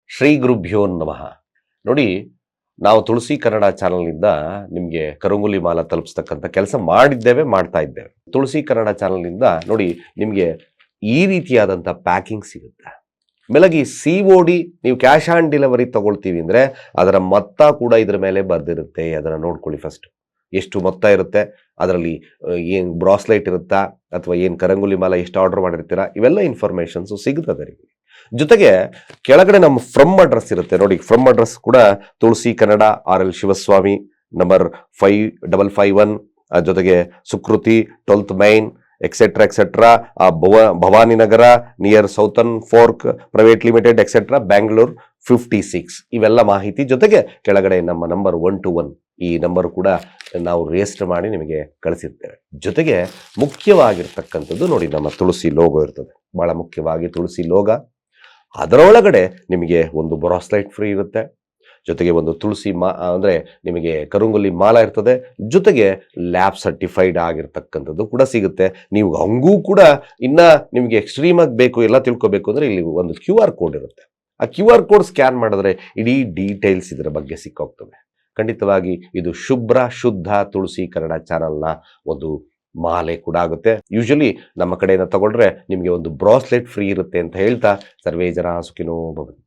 ಶ್ರೀ ಗುರುಭ್ಯೋ ನಮಃ. ನೋಡಿ, ನಾವು ತುಳಸಿ ಕನ್ನಡ ಚಾನಲ್ನಿಂದ ನಿಮಗೆ ಕರಂಗುಲಿ ಮಾಲ ತಲುಪಿಸ್ತಕ್ಕಂಥ ಕೆಲಸ ಮಾಡ್ತಾ ಇದ್ದೇವೆ. ತುಳಸಿ ಕನ್ನಡ ಚಾನಲ್ನಿಂದ ನೋಡಿ ನಿಮಗೆ ಈ ರೀತಿಯಾದಂಥ ಪ್ಯಾಕಿಂಗ್ ಸಿಗುತ್ತೆ. ಮೇಲಾಗಿ COD ನೀವು ಕ್ಯಾಶ್ ಆನ್ ಡೆಲಿವರಿ ತಗೊಳ್ತೀವಿ ಅಂದರೆ ಅದರ ಮೊತ್ತ ಕೂಡ ಇದರ ಮೇಲೆ ಬರ್ದಿರುತ್ತೆ. ಅದನ್ನು ನೋಡ್ಕೊಳ್ಳಿ ಫಸ್ಟ್. ಎಷ್ಟು ಮೊತ್ತ ಇರುತ್ತೆ, ಅದರಲ್ಲಿ ಏನು ಬ್ರಾಸ್ಲೈಟ್ ಇರುತ್ತಾ ಅಥವಾ ಏನು ಕರಂಗುಲಿ ಮಾಲ ಎಷ್ಟು ಆರ್ಡರ್ ಮಾಡಿರ್ತೀರಾ, ಇವೆಲ್ಲ ಇನ್ಫಾರ್ಮೇಷನ್ಸು ಸಿಗುತ್ತದೆ ನಿಮಗೆ. ಜೊತೆಗೆ ಕೆಳಗಡೆ ನಮ್ಮ ಫ್ರಮ್ ಅಡ್ರೆಸ್ ಇರುತ್ತೆ ನೋಡಿ. ಫ್ರಮ್ ಅಡ್ರೆಸ್ ಕೂಡ ತುಳಸಿ ಕನ್ನಡ RL ಶಿವಸ್ವಾಮಿ ನಂಬರ್ 5551, ಜೊತೆಗೆ Sukriti 12th main etcetera Bhavani Nagar near southern fork private limited etcetera Bangalore 56. ಇವೆಲ್ಲ ಮಾಹಿತಿ ಜೊತೆಗೆ ಕೆಳಗಡೆ ನಮ್ಮ ನಂಬರ್ 121 ಈ ನಂಬರ್ ಕೂಡ ನಾವು ರಿಜಿಸ್ಟರ್ ಮಾಡಿ ನಿಮಗೆ ಕಳಿಸಿರ್ತೇವೆ. ಜೊತೆಗೆ ಮುಖ್ಯವಾಗಿರ್ತಕ್ಕಂಥದ್ದು ನೋಡಿ, ನಮ್ಮ ತುಳಸಿ ಲೋಗೋ ಇರ್ತದೆ. ಬಹಳ ಮುಖ್ಯವಾಗಿ ತುಳಸಿ ಲೋಗ, ಅದರೊಳಗಡೆ ನಿಮಗೆ ಒಂದು ಬ್ರಾಸ್ಲೈಟ್ ಫ್ರೀ ಇರುತ್ತೆ. ಜೊತೆಗೆ ಒಂದು ತುಳಸಿ ಅಂದರೆ ನಿಮಗೆ ಕರಂಗುಲಿ ಮಾಲ ಇರ್ತದೆ. ಜೊತೆಗೆ ಲ್ಯಾಬ್ ಸರ್ಟಿಫೈಡ್ ಆಗಿರ್ತಕ್ಕಂಥದ್ದು ಕೂಡ ಸಿಗುತ್ತೆ. ನೀವು ಹಂಗೂ ಕೂಡ ಇನ್ನು ನಿಮಗೆ ಎಕ್ಸ್ಟ್ರೀಮ್ ಆಗಿ ಬೇಕು, ಎಲ್ಲ ತಿಳ್ಕೊಬೇಕು ಅಂದರೆ ಇಲ್ಲಿ ಒಂದು QR ಕೋಡ್ ಇರುತ್ತೆ. ಆ QR ಕೋಡ್ ಸ್ಕ್ಯಾನ್ ಮಾಡಿದ್ರೆ ಇಡೀ ಡೀಟೇಲ್ಸ್ ಇದರ ಬಗ್ಗೆ ಸಿಕ್ಕೋಗ್ತದೆ. ಖಂಡಿತವಾಗಿ ಇದು ಶುದ್ಧ ತುಳಸಿ ಕನ್ನಡ ಚಾನಲ್ನ ಒಂದು ಮಾಲೆ ಕೂಡ ಆಗುತ್ತೆ. ಯೂಶಲಿ ನಮ್ಮ ಕಡೆಯಿಂದ ತಗೊಂಡ್ರೆ ನಿಮಗೆ ಒಂದು ಬ್ರಾಸ್ಲೆಟ್ ಫ್ರೀ ಇರುತ್ತೆ ಅಂತ ಹೇಳ್ತಾ ಸರ್ವೇ ಜನ ಸುಖಿನೋ ಭವಂತು.